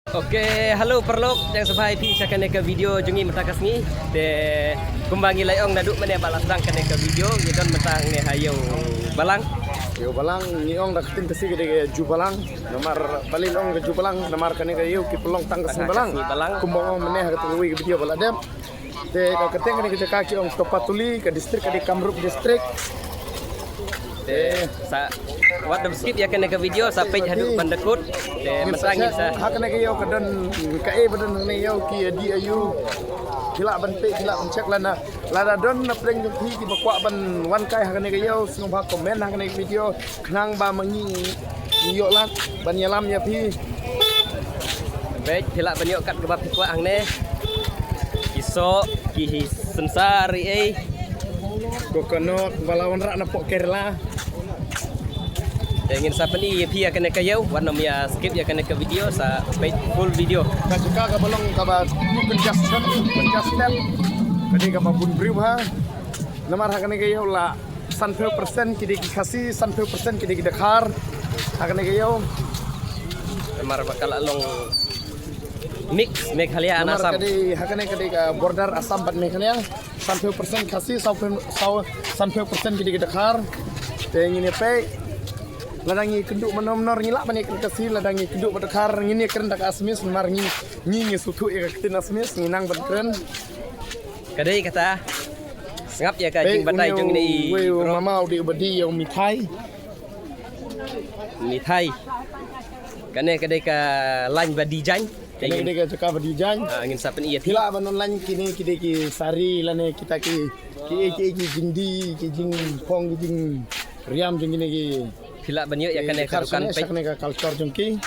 Oke, halo perlok yang sebai pi sakan ke video jungi matakas ni de kumbangi layong naduk mene balas dang kan ke video ngidon mentang ne hayo balang. Yo balang ni ong dak tin kasi gede ju balang nomor balin ong ke ju balang nomor kan ke yo ki pelong tangkas ni balang kumbang ong mene ha ke video baladem de ka keteng ni ke kaki ong Topatuli ke distrik ke di Kamrup distrik sa wat dem skip ya kan ke video sampai haduk pandekut de mentang sa ha kan ke yo kedon ka badan ni yo ki di ayu kila ban pe kila cek lana lada don na pleng jong thi ki bakwa ban wan kai ha kan ke yo sung ba komen ha kan video knang ba mangi yo lat ban yalam ya pi baik kila ban yo kat ke bab pikwa ang ne iso ki sensari coconut balawan rak na pok Kerala ingin sa pani pi akan ke yo warna mia skip ya kan ke video sa page full video ka juga ka balong ka ba just step kadi ka ba bun briu ha namar ha kan ke yo la 100% kidi kasi 100% kidi Dakar ha kan ke yo namar bakal along mix Meghalaya namar Asam kadi ha kan ka border Asam bat Meghalaya 100% kasi 100% kidi Dakar te ngini pe ladangi keduk menor ngilak bani kasi ladangi keduk badakar ngini keren dak asmis mar ngi sutu ya ketin asmis nginang badkren kadai kata ngap ya ka jing batai jung ni mama udi badi yang mithai kane kadai ka lain badi jan kene kadai ka jaka badi jan angin sapen iya tila banon lain kini ki sari lane kita ki jindi ki jing pong jing riam jing ni ki pila banyak ya kane karukan pe sakne ka culture jongki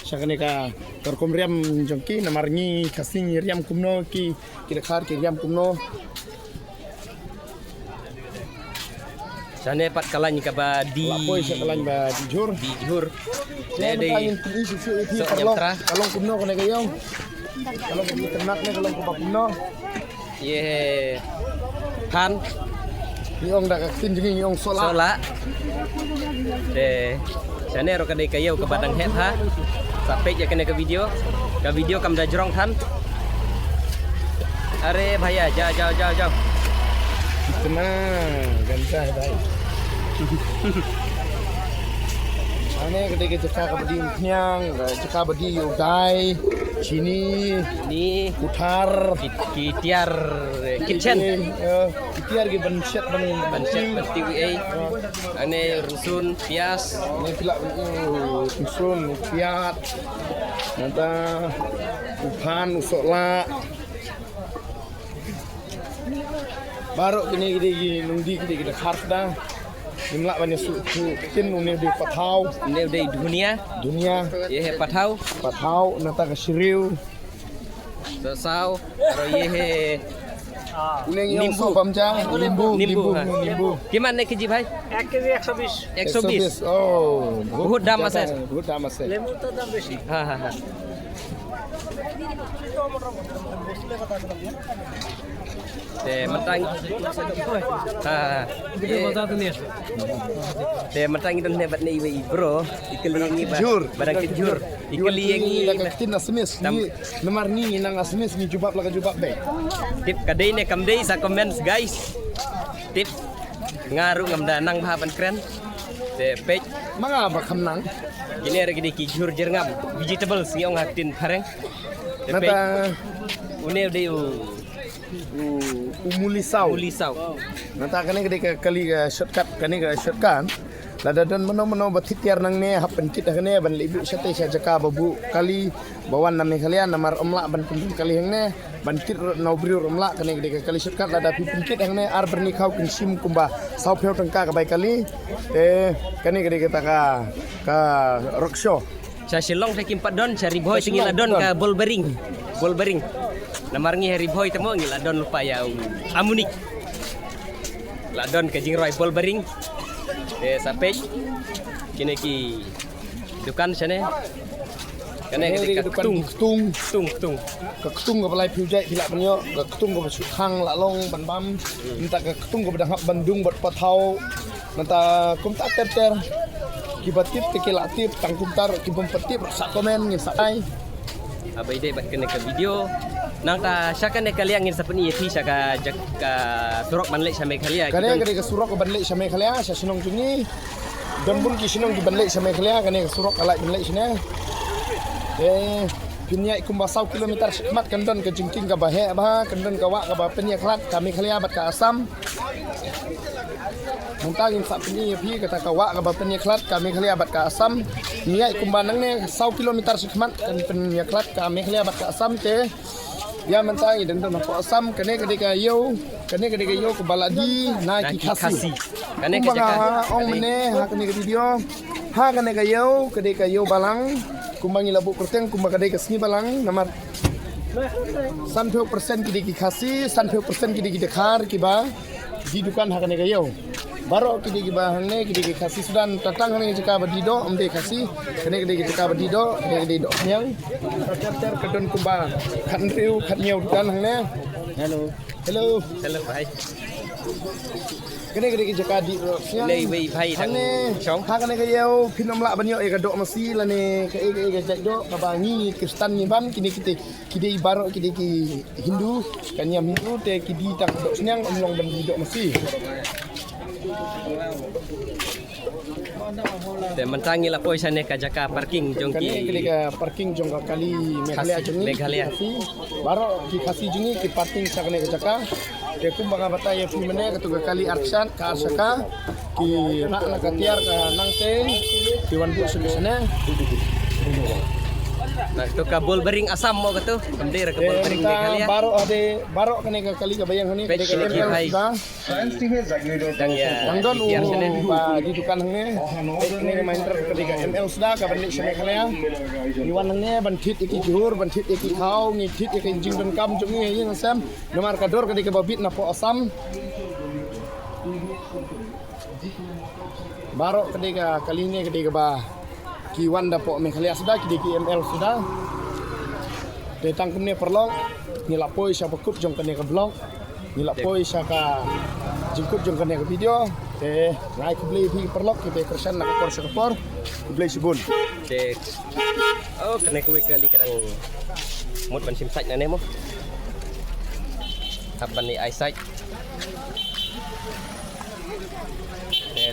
sakne ka torkom riam jongki namarngi kasing riam kumno ki Dakar ki riam kumno sane pat kalany ka ba di lapoi sa kalany ba di jur de so nyamtra kalong kumno kane kayo kalong kumno ternak ne kalong kumno ye kan Yung dak tin jengi yung sola de sane ro kadai kayo ke badang het ha sampai ya kena ke video kam da jorong than are bhaiya jao tenang gantah dai ane gede ke caka badi nyang caka badi yodai sini ni putar kitiar kitchen kitiar ke banset TVA ane rusun pias ini pila rusun piat nanta upan usola baru kini nundi gede harda jumlah banyak suku tin uni di patau ne de dunia ye patau nata ke siriu sau ro ye uleng yang pamjang limbu gimana keji bhai 1 কেজি 120 oh बहुत दाम আছে লেবু তো দাম বেশি হ্যাঁ mentang video বাজার তো নিয়ে আসবে mentang itu hebat nih bro dikelilingi barang kejur dikelilingi tin asmis ni nomor ni nang asmis ni jubab be tip kadai ne kamdai sa comments guys tip ngaru ngamda nang bahaban keren de page mga bakam nang gini ada gini kijur jerngam vegetables ni ong hatin pareng nata une de umulisau nata kane gede kali shortcut kane ga shortcut lada dan meno batitiar nang ne hapen kit kane ban libu sate sya jaka babu kali bawan name kalian namar omla ban pendun kali hang ne ban kit no brio omla kane gede kali shortcut lada pipin kit hang ne ar berni khau kin sim kumba sau pheu tangka ka bai kali kane gede kita ka rockshow sa silong sa kimpat don sa riboy tingila don ka ball bearing namar ngi riboy temo ngila don lupa ya amunik la don ka jing roy ball bearing sampai kini ki dukan sana kene ke ketung ke balai piujai hilak banyo ke ketung ke sukang lalong ban minta ke ketung ke badang Bandung buat patau minta kumtak ter kibatip ke kilatip tang kumtar kibom petip sak komen ngin sakai Abai dai bat kena ke video. Nang ka syaka ne kalian ngin sapni yeti syaka jak ka surok manlek samai kalian. Kane kade ka surok ka banlek samai khalia sa sinong jungi. Dan bun ki sinong di banlek samai khalia kane ka surok alai banlek sine. Pinya ikum basau kilometer sekmat kendon ke jingking ka bahe bah kendon ka wa ka ba penya klat kami khalia bat ka asam. Muntangin sa peni pi kata ka wa ka ba penya klat kami khalia bat ka asam. Nia ikum banang ne 100 kilometer sekmat kan penya klat kami khalia bat ka asam te. Ya mentai dan tu nampak asam kene ketika yo ke baladi naki khasi Kane ke jaka ong mene ha kene ke video ha kene ke yo ketika yo balang kumbangi labu kerteng kumbang ketika sini balang namar 30% kidi khasi 30% kidi dekhar kiba di dukan ha kene ke yo baro kidi kiba hangne kidi khasi sudan tatang hangne jaka badido amde khasi kene kidi jaka badido kene do yang tercer kedon kumbang khan riu khan nyau dukan hangne hello bhai. kene kidi jaka di siang Nei wei bhai dang chong. ha kene ke yo phinom la banyo e gadok masi la ne ke jak do ka bangi Kristen ni ban kini kidi baro kidi ki Hindu kanyam Hindu te kidi tak dok siang omlong ban dok masi. Dan mentangi la poi sana ka jaka parking Kene jongki. ketika parking jong ka kali Meghalaya Khasi, jongi Meghalaya. baro ki khasi jongi ki parking sa kene jaka te kumbaga bataya fi mene ka tuga kali arsan ka arsaka ki rak na ka tiar ka nangte ki wan bu sana Nah, tu ka bol bering asam mo ka tu. Kamde ra ka bol bering Meghalaya. baro kene ka kali ka bayang hani Page ketika ni, ML bhai. sudah Dang ya. Langdon Biar sana. ba di dukan hangne ini reminder ketika ML sudah ka balik sa Meghalaya iwan hangne banthit iki juhur banthit iki khau ngithit iki jing dan kam jungi yang sam nomor kador ketika babit na po asam baro ketika kali ini ketika ba kiwan da po Meghalaya sudah ketika ML sudah datang kene perlong nilapoi sa pakup jong kene ka blog nilapoi sa ka jingkup jong kene ka video ngai ku beli pi perlok ke kersan nak por sa por beli sibun Dek. Oh, kena kuwi kali kadang mut ban sim site na nemo. Apa ni eyesight?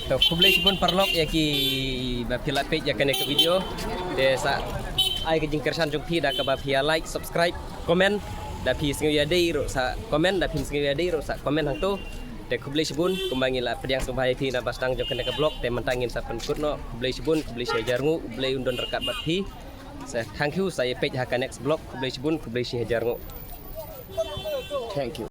To publish pun perlok ya ki ba pila page ya kena ke video. De sa ai ke jingkersan jong pi da ka ba pia like, subscribe, comment da pi singi ya dei ro sa comment da pi singi ya dei ro sa comment hang tu. De publish pun kumbangi la pediang sumbai pi na bastang jong kena ke blog te mentangin sa pen kutno publish pun publish hajarngu publish undon rekat bat pi. Saya thank you saya page haka next blog publish pun publish hajarngu. thank you